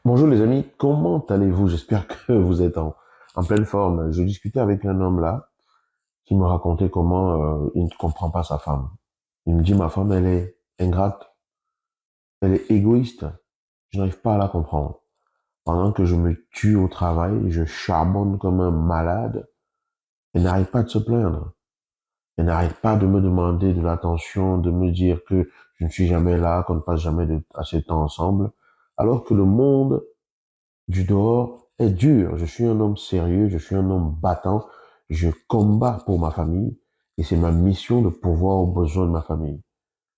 Bonjour les amis, comment allez-vous? J'espère que vous êtes en pleine forme. Je discutais avec un homme là qui me racontait comment il ne comprend pas sa femme. Il me dit ma femme elle est ingrate, elle est égoïste. Je n'arrive pas à la comprendre. Pendant que je me tue au travail, je charbonne comme un malade. Elle n'arrête pas de se plaindre. Elle n'arrête pas de me demander de l'attention, de me dire que je ne suis jamais là, qu'on ne passe jamais assez de temps ensemble. Alors que le monde du dehors est dur. Je suis un homme sérieux, je suis un homme battant, je combats pour ma famille et c'est ma mission de pouvoir aux besoins de ma famille.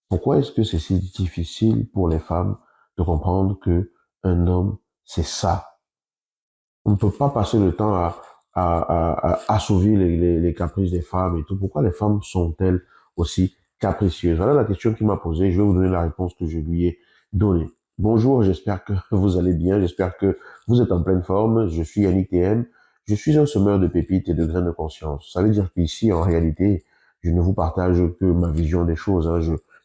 Pourquoi est-ce que c'est si difficile pour les femmes de comprendre que un homme, c'est ça? On ne peut pas passer le temps à assouvir les caprices des femmes et tout. Pourquoi les femmes sont-elles aussi capricieuses? Voilà la question qu'il m'a posée. Je vais vous donner la réponse que je lui ai donnée. Bonjour, j'espère que vous allez bien. J'espère que vous êtes en pleine forme. Je suis Yannick TM. Je suis un semeur de pépites et de graines de conscience. Ça veut dire qu'ici, en réalité, je ne vous partage que ma vision des choses, hein.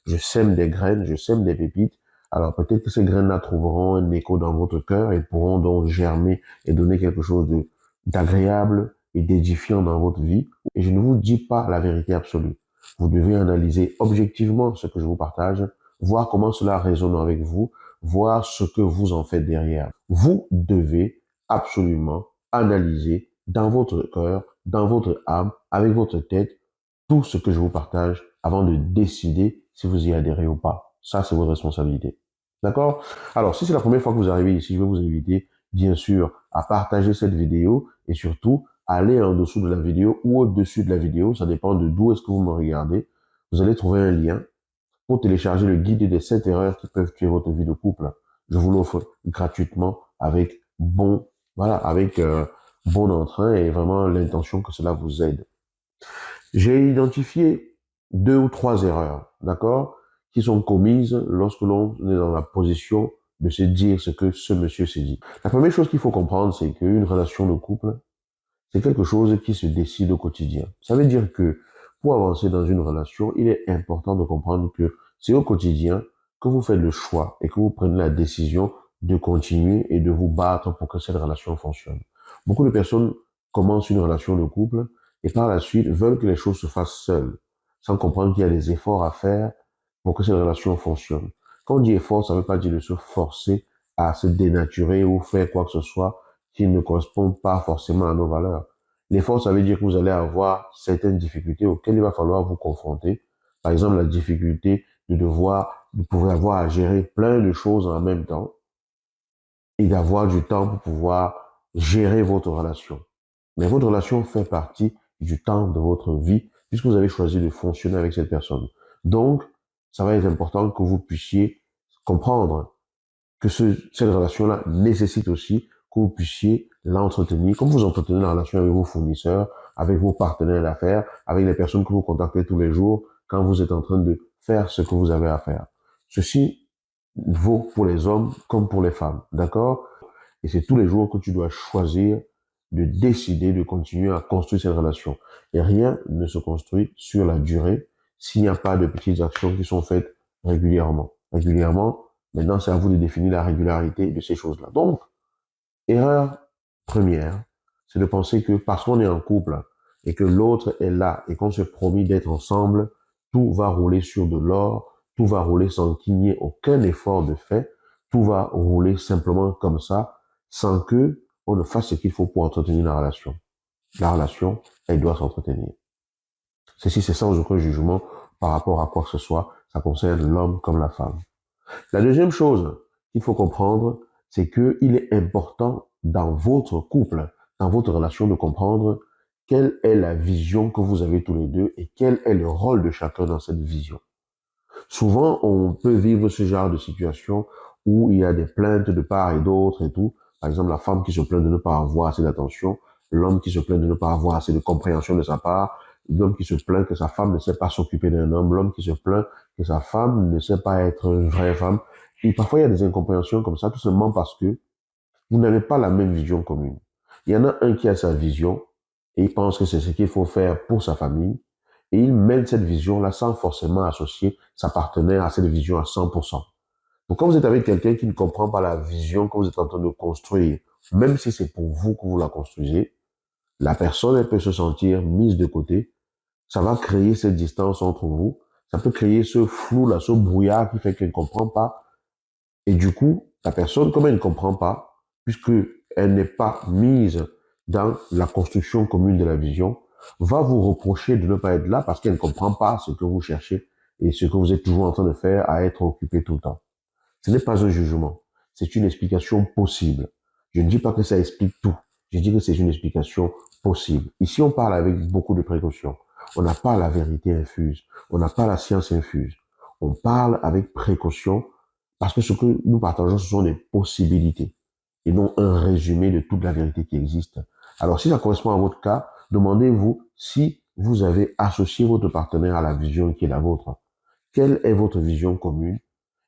Je sème des graines, je sème des pépites. Alors peut-être que ces graines-là trouveront un écho dans votre cœur et pourront donc germer et donner quelque chose d'agréable et d'édifiant dans votre vie. Et je ne vous dis pas la vérité absolue. Vous devez analyser objectivement ce que je vous partage, voir comment cela résonne avec vous, voir ce que vous en faites derrière. Vous devez absolument analyser dans votre cœur, dans votre âme, avec votre tête, tout ce que je vous partage avant de décider si vous y adhérez ou pas. Ça, c'est votre responsabilité. D'accord? Alors, si c'est la première fois que vous arrivez ici, je vais vous inviter, bien sûr, à partager cette vidéo et surtout, aller en dessous de la vidéo ou au-dessus de la vidéo. Ça dépend de d'où est-ce que vous me regardez. Vous allez trouver un lien pour télécharger le guide des 7 erreurs qui peuvent tuer votre vie de couple. Je vous l'offre gratuitement avec bon entrain et vraiment l'intention que cela vous aide. J'ai identifié 2 ou 3 erreurs, d'accord, qui sont commises lorsque l'on est dans la position de se dire ce que ce monsieur s'est dit. La première chose qu'il faut comprendre, c'est qu'une relation de couple, c'est quelque chose qui se décide au quotidien. Ça veut dire que pour avancer dans une relation, il est important de comprendre que c'est au quotidien que vous faites le choix et que vous prenez la décision de continuer et de vous battre pour que cette relation fonctionne. Beaucoup de personnes commencent une relation de couple et par la suite veulent que les choses se fassent seules, sans comprendre qu'il y a des efforts à faire pour que cette relation fonctionne. Quand on dit effort, ça ne veut pas dire de se forcer à se dénaturer ou faire quoi que ce soit qui ne correspond pas forcément à nos valeurs. L'effort, ça veut dire que vous allez avoir certaines difficultés auxquelles il va falloir vous confronter. Par exemple, la difficulté de pouvoir avoir à gérer plein de choses en même temps et d'avoir du temps pour pouvoir gérer votre relation. Mais votre relation fait partie du temps de votre vie puisque vous avez choisi de fonctionner avec cette personne. Donc, ça va être important que vous puissiez comprendre que cette relation-là nécessite aussi que vous puissiez l'entretenir, comme vous entretenez la relation avec vos fournisseurs, avec vos partenaires d'affaires, avec les personnes que vous contactez tous les jours quand vous êtes en train de faire ce que vous avez à faire. Ceci vaut pour les hommes comme pour les femmes, d'accord? Et c'est tous les jours que tu dois choisir de décider de continuer à construire cette relation. Et rien ne se construit sur la durée s'il n'y a pas de petites actions qui sont faites régulièrement. Régulièrement, maintenant, c'est à vous de définir la régularité de ces choses-là. Donc, erreur première, c'est de penser que parce qu'on est en couple et que l'autre est là et qu'on se promet d'être ensemble, tout va rouler sur de l'or, tout va rouler sans qu'il n'y ait aucun effort de fait, tout va rouler simplement comme ça, sans que on ne fasse ce qu'il faut pour entretenir la relation. La relation, elle doit s'entretenir. Ceci, c'est sans aucun jugement par rapport à quoi que ce soit. Ça concerne l'homme comme la femme. La deuxième chose qu'il faut comprendre, c'est qu'il est important dans votre couple, dans votre relation, de comprendre quelle est la vision que vous avez tous les deux et quel est le rôle de chacun dans cette vision. Souvent, on peut vivre ce genre de situation où il y a des plaintes de part et d'autre et tout. Par exemple, la femme qui se plaint de ne pas avoir assez d'attention, l'homme qui se plaint de ne pas avoir assez de compréhension de sa part, l'homme qui se plaint que sa femme ne sait pas s'occuper d'un homme, l'homme qui se plaint que sa femme ne sait pas être une vraie femme. Et parfois, il y a des incompréhensions comme ça, tout simplement parce que vous n'avez pas la même vision commune. Il y en a un qui a sa vision et il pense que c'est ce qu'il faut faire pour sa famille et il mène cette vision-là sans forcément associer sa partenaire à cette vision à 100%. Donc, quand vous êtes avec quelqu'un qui ne comprend pas la vision que vous êtes en train de construire, même si c'est pour vous que vous la construisez, la personne, elle peut se sentir mise de côté. Ça va créer cette distance entre vous. Ça peut créer ce flou-là, ce brouillard qui fait qu'elle ne comprend pas. Et du coup, la personne, comme elle ne comprend pas, puisque elle n'est pas mise dans la construction commune de la vision, va vous reprocher de ne pas être là parce qu'elle ne comprend pas ce que vous cherchez et ce que vous êtes toujours en train de faire à être occupé tout le temps. Ce n'est pas un jugement, c'est une explication possible. Je ne dis pas que ça explique tout, je dis que c'est une explication possible. Ici, on parle avec beaucoup de précaution. On n'a pas la vérité infuse, on n'a pas la science infuse. On parle avec précaution parce que ce que nous partageons, ce sont des possibilités et non un résumé de toute la vérité qui existe. Alors, si ça correspond à votre cas, demandez-vous si vous avez associé votre partenaire à la vision qui est la vôtre. Quelle est votre vision commune?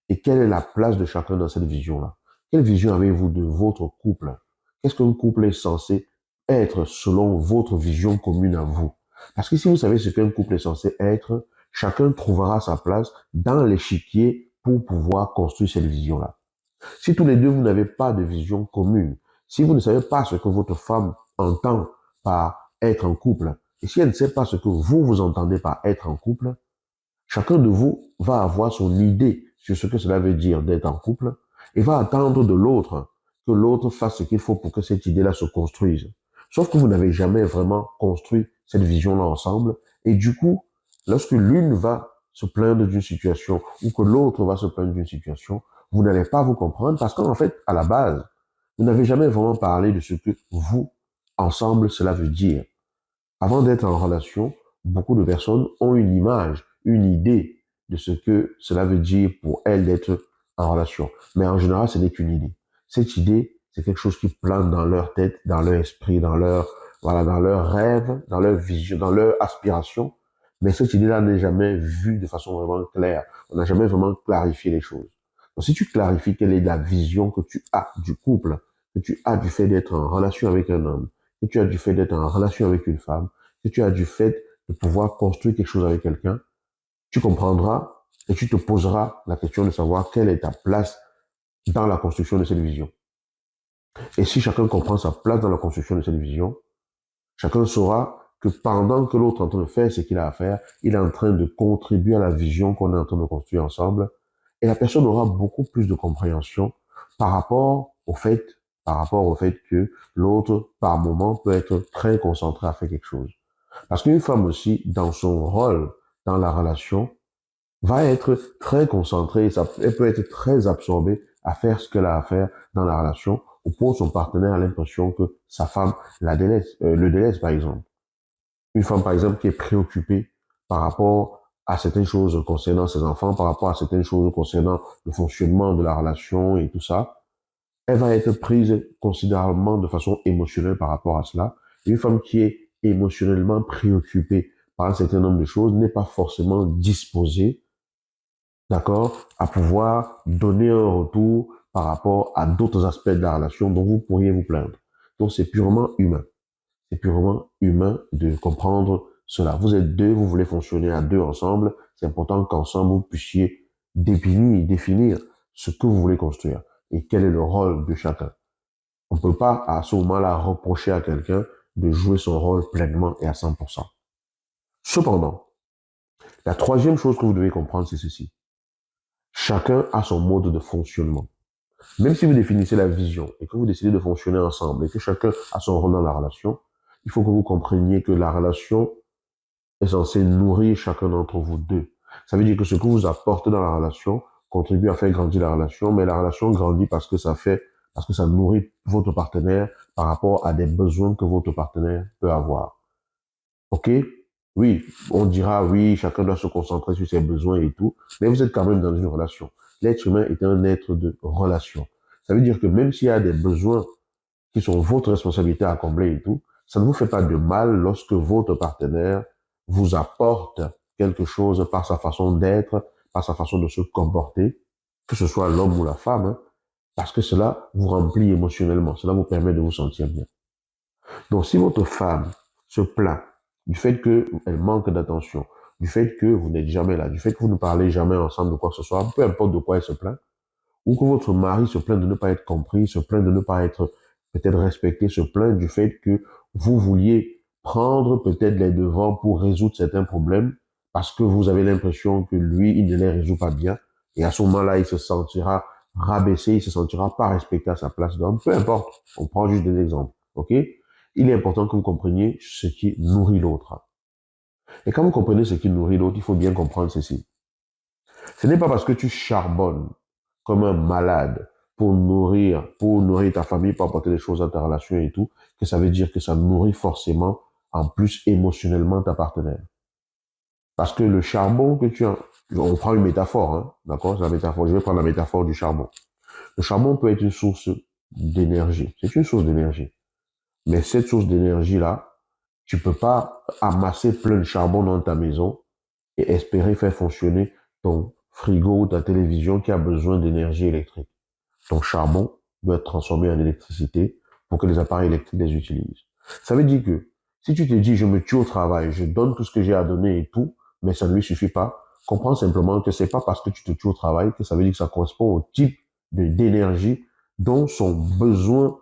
Et quelle est la place de chacun dans cette vision-là? Quelle vision avez-vous de votre couple? Qu'est-ce qu'un couple est censé être selon votre vision commune à vous? Parce que si vous savez ce qu'un couple est censé être, chacun trouvera sa place dans l'échiquier pour pouvoir construire cette vision-là. Si tous les deux, vous n'avez pas de vision commune, si vous ne savez pas ce que votre femme entend par être en couple, et si elle ne sait pas ce que vous entendez par être en couple, chacun de vous va avoir son idée sur ce que cela veut dire d'être en couple et va attendre de l'autre que l'autre fasse ce qu'il faut pour que cette idée-là se construise. Sauf que vous n'avez jamais vraiment construit cette vision-là ensemble et du coup, lorsque l'une va se plaindre d'une situation ou que l'autre va se plaindre d'une situation, vous n'allez pas vous comprendre parce qu'en fait, à la base, vous n'avez jamais vraiment parlé de ce que vous, ensemble, cela veut dire. Avant d'être en relation, beaucoup de personnes ont une image, une idée de ce que cela veut dire pour elles d'être en relation. Mais en général, ce n'est qu'une idée. Cette idée, c'est quelque chose qui plane dans leur tête, dans leur esprit, voilà, dans leurs rêves, dans leur vision, dans leur aspiration. Mais cette idée-là n'est jamais vue de façon vraiment claire. On n'a jamais vraiment clarifié les choses. Donc, si tu clarifies quelle est la vision que tu as du couple, que tu as du fait d'être en relation avec un homme, que tu as du fait d'être en relation avec une femme, que tu as du fait de pouvoir construire quelque chose avec quelqu'un, tu comprendras et tu te poseras la question de savoir quelle est ta place dans la construction de cette vision. Et si chacun comprend sa place dans la construction de cette vision, chacun saura que pendant que l'autre est en train de faire ce qu'il a à faire, il est en train de contribuer à la vision qu'on est en train de construire ensemble. Et la personne aura beaucoup plus de compréhension par rapport au fait, que l'autre, par moment, peut être très concentré à faire quelque chose. Parce qu'une femme aussi, dans son rôle dans la relation, va être très concentrée, elle peut être très absorbée à faire ce qu'elle a à faire dans la relation, au point où son partenaire a l'impression que sa femme le délaisse, par exemple. Une femme, par exemple, qui est préoccupée par rapport à certaines choses concernant ses enfants, par rapport à certaines choses concernant le fonctionnement de la relation et tout ça, elle va être prise considérablement de façon émotionnelle par rapport à cela. Une femme qui est émotionnellement préoccupée par un certain nombre de choses n'est pas forcément disposée, d'accord, à pouvoir donner un retour par rapport à d'autres aspects de la relation dont vous pourriez vous plaindre. Donc c'est purement humain. C'est purement humain de comprendre cela. Vous êtes deux, vous voulez fonctionner à deux ensemble. C'est important qu'ensemble vous puissiez définir ce que vous voulez construire et quel est le rôle de chacun. On ne peut pas à ce moment-là reprocher à quelqu'un de jouer son rôle pleinement et à 100%. Cependant, la troisième chose que vous devez comprendre, c'est ceci. Chacun a son mode de fonctionnement. Même si vous définissez la vision et que vous décidez de fonctionner ensemble et que chacun a son rôle dans la relation, il faut que vous compreniez que la relation est censée nourrir chacun d'entre vous deux. Ça veut dire que ce que vous apportez dans la relation contribue à faire grandir la relation, mais la relation grandit parce que ça nourrit votre partenaire par rapport à des besoins que votre partenaire peut avoir. OK? Oui, on dira oui, chacun doit se concentrer sur ses besoins et tout, mais vous êtes quand même dans une relation. L'être humain est un être de relation. Ça veut dire que même s'il y a des besoins qui sont votre responsabilité à combler et tout, ça ne vous fait pas de mal lorsque votre partenaire vous apporte quelque chose par sa façon d'être, par sa façon de se comporter, que ce soit l'homme ou la femme, hein, parce que cela vous remplit émotionnellement, cela vous permet de vous sentir bien. Donc si votre femme se plaint du fait qu'elle manque d'attention, du fait que vous n'êtes jamais là, du fait que vous ne parlez jamais ensemble de quoi que ce soit, peu importe de quoi elle se plaint, ou que votre mari se plaint de ne pas être compris, se plaint de ne pas être peut-être respecté, se plaint du fait que vous vouliez prendre peut-être les devants pour résoudre certains problèmes parce que vous avez l'impression que lui, il ne les résout pas bien. Et à ce moment-là, il se sentira rabaissé, il se sentira pas respecté à sa place d'homme. Peu importe, on prend juste des exemples. OK? Il est important que vous compreniez ce qui nourrit l'autre. Et quand vous comprenez ce qui nourrit l'autre, il faut bien comprendre ceci. Ce n'est pas parce que tu charbonnes comme un malade pour nourrir ta famille, pour apporter des choses à ta relation et tout, que ça veut dire que ça nourrit forcément en plus émotionnellement ta partenaire. Parce que le charbon que tu as, on prend une métaphore, hein, d'accord? C'est la métaphore. Je vais prendre la métaphore du charbon. Le charbon peut être une source d'énergie. C'est une source d'énergie. Mais cette source d'énergie-là, tu peux pas amasser plein de charbon dans ta maison et espérer faire fonctionner ton frigo ou ta télévision qui a besoin d'énergie électrique. Ton charbon doit être transformé en électricité pour que les appareils électriques les utilisent. Ça veut dire que si tu te dis, je me tue au travail, je donne tout ce que j'ai à donner et tout, mais ça ne lui suffit pas, comprends simplement que c'est pas parce que tu te tues au travail que ça veut dire que ça correspond au type d'énergie dont son besoin,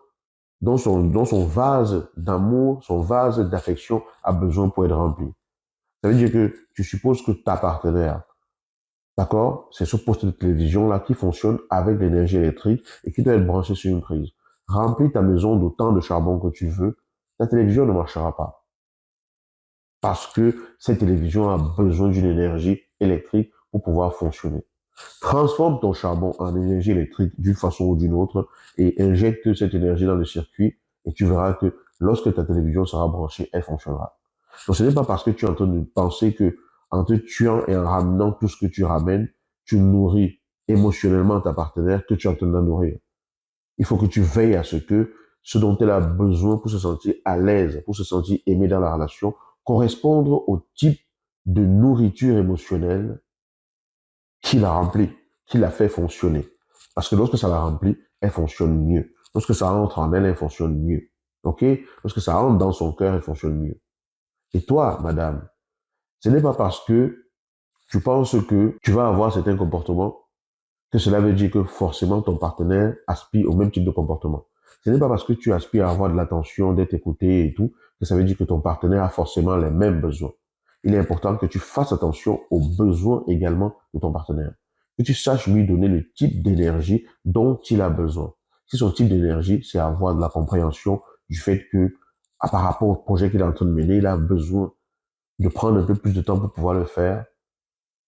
dont son vase d'amour, son vase d'affection a besoin pour être rempli. Ça veut dire que tu supposes que ta partenaire, d'accord, c'est ce poste de télévision-là qui fonctionne avec l'énergie électrique et qui doit être branché sur une prise. Remplis ta maison d'autant de charbon que tu veux, ta télévision ne marchera pas. Parce que cette télévision a besoin d'une énergie électrique pour pouvoir fonctionner. Transforme ton charbon en énergie électrique d'une façon ou d'une autre et injecte cette énergie dans le circuit et tu verras que lorsque ta télévision sera branchée, elle fonctionnera. Donc ce n'est pas parce que tu es en train de penser que en te tuant et en ramenant tout ce que tu ramènes, tu nourris émotionnellement ta partenaire que tu es en train de la nourrir. Il faut que tu veilles à ce que ce dont elle a besoin pour se sentir à l'aise, pour se sentir aimé dans la relation, corresponde au type de nourriture émotionnelle qui la remplit, qui la fait fonctionner. Parce que lorsque ça la remplit, elle fonctionne mieux. Lorsque ça entre en elle, elle fonctionne mieux. OK? Lorsque ça rentre dans son cœur, elle fonctionne mieux. Et toi, madame, ce n'est pas parce que tu penses que tu vas avoir certains comportements que cela veut dire que forcément ton partenaire aspire au même type de comportement. Ce n'est pas parce que tu aspires à avoir de l'attention, d'être écouté et tout, que ça veut dire que ton partenaire a forcément les mêmes besoins. Il est important que tu fasses attention aux besoins également de ton partenaire. Que tu saches lui donner le type d'énergie dont il a besoin. Si son type d'énergie, c'est avoir de la compréhension du fait que, par rapport au projet qu'il est en train de mener, il a besoin de prendre un peu plus de temps pour pouvoir le faire.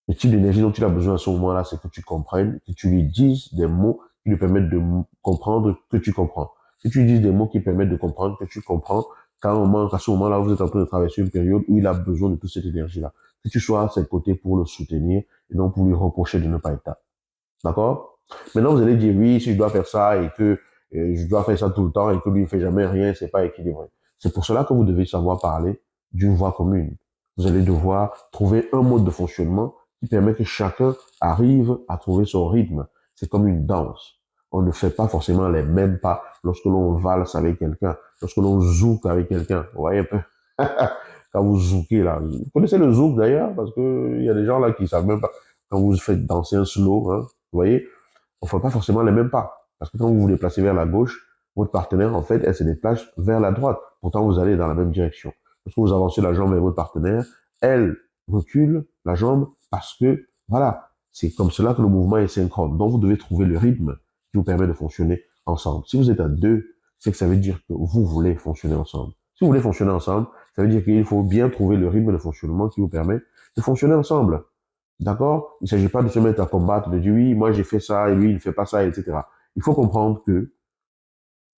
Le type d'énergie dont il a besoin à ce moment-là, c'est que tu comprennes, que tu lui dises des mots qui lui permettent de comprendre que tu comprends. Que tu lui dises des mots qui permettent de comprendre que tu comprends, qu'à ce moment-là, vous êtes en train de traverser une période où il a besoin de toute cette énergie-là. Que tu sois à ses côtés pour le soutenir et non pour lui reprocher de ne pas être là. D'accord? Maintenant, vous allez dire, oui, si je dois faire ça et que je dois faire ça tout le temps et que lui ne fait jamais rien, c'est pas équilibré. C'est pour cela que vous devez savoir parler d'une voix commune. Vous allez devoir trouver un mode de fonctionnement qui permet que chacun arrive à trouver son rythme. C'est comme une danse. On ne fait pas forcément les mêmes pas lorsque l'on valse avec quelqu'un, lorsque l'on zouk avec quelqu'un. Vous voyez un peu? Quand vous zoukez là. Vous connaissez le zouk d'ailleurs? Parce que il y a des gens là qui savent même pas. Quand vous faites danser un slow, hein, vous voyez, on ne fait pas forcément les mêmes pas. Parce que quand vous vous déplacez vers la gauche, votre partenaire, en fait, elle se déplace vers la droite. Pourtant, vous allez dans la même direction. Lorsque vous avancez la jambe vers votre partenaire, elle recule la jambe parce que, voilà, c'est comme cela que le mouvement est synchrone. Donc, vous devez trouver le rythme qui vous permet de fonctionner ensemble. Si vous êtes à deux, c'est que ça veut dire que vous voulez fonctionner ensemble. Si vous voulez fonctionner ensemble, ça veut dire qu'il faut bien trouver le rythme de fonctionnement qui vous permet de fonctionner ensemble. D'accord? Il ne s'agit pas de se mettre à combattre, de dire oui, moi j'ai fait ça et lui il ne fait pas ça, etc. Il faut comprendre que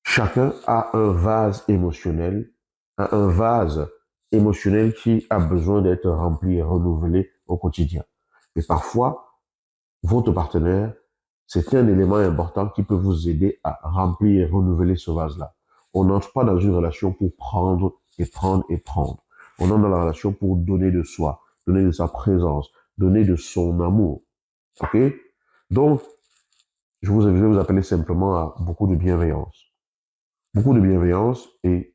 chacun a un vase émotionnel qui a besoin d'être rempli et renouvelé au quotidien. Et parfois, votre partenaire, c'est un élément important qui peut vous aider à remplir et renouveler ce vase-là. On n'entre pas dans une relation pour prendre et prendre et prendre. On entre dans la relation pour donner de soi, donner de sa présence, donner de son amour. OK? Donc, vais vous appeler simplement à beaucoup de bienveillance. Beaucoup de bienveillance et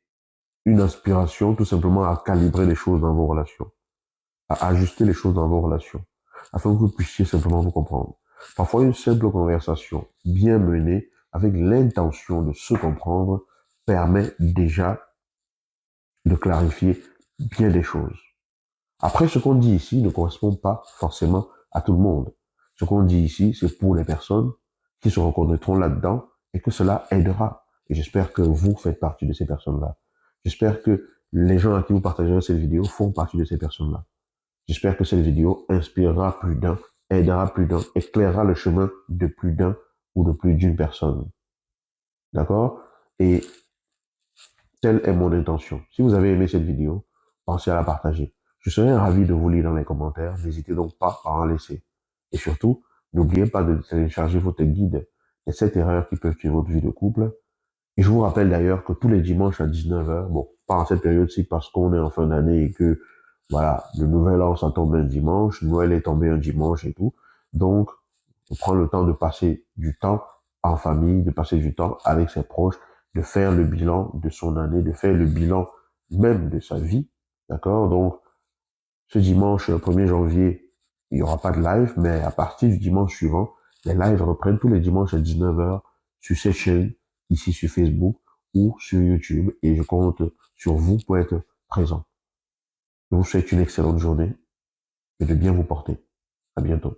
une inspiration tout simplement à calibrer les choses dans vos relations, à ajuster les choses dans vos relations, afin que vous puissiez simplement vous comprendre. Parfois, une simple conversation bien menée avec l'intention de se comprendre permet déjà de clarifier bien des choses. Après, ce qu'on dit ici ne correspond pas forcément à tout le monde. Ce qu'on dit ici, c'est pour les personnes qui se reconnaîtront là-dedans et que cela aidera. Et j'espère que vous faites partie de ces personnes-là. J'espère que les gens à qui vous partagerez cette vidéo font partie de ces personnes-là. J'espère que cette vidéo inspirera plus d'un, aidera plus d'un, éclairera le chemin de plus d'un ou de plus d'une personne. D'accord? Et telle est mon intention. Si vous avez aimé cette vidéo, pensez à la partager. Je serai ravi de vous lire dans les commentaires. N'hésitez donc pas à en laisser. Et surtout, n'oubliez pas de télécharger votre guide des 7 erreurs qui peuvent tuer votre vie de couple. Et je vous rappelle d'ailleurs que tous les dimanches à 19h, bon, pas en cette période-ci parce qu'on est en fin d'année et que, voilà, le nouvel an, ça tombe un dimanche, Noël est tombé un dimanche et tout. Donc, on prend le temps de passer du temps en famille, de passer du temps avec ses proches, de faire le bilan de son année, de faire le bilan même de sa vie. D'accord? Donc, ce dimanche 1er janvier, il n'y aura pas de live, mais à partir du dimanche suivant, les lives reprennent tous les dimanches à 19h sur cette chaîne, ici sur Facebook ou sur YouTube, et je compte sur vous pour être présent. Je vous souhaite une excellente journée et de bien vous porter. À bientôt.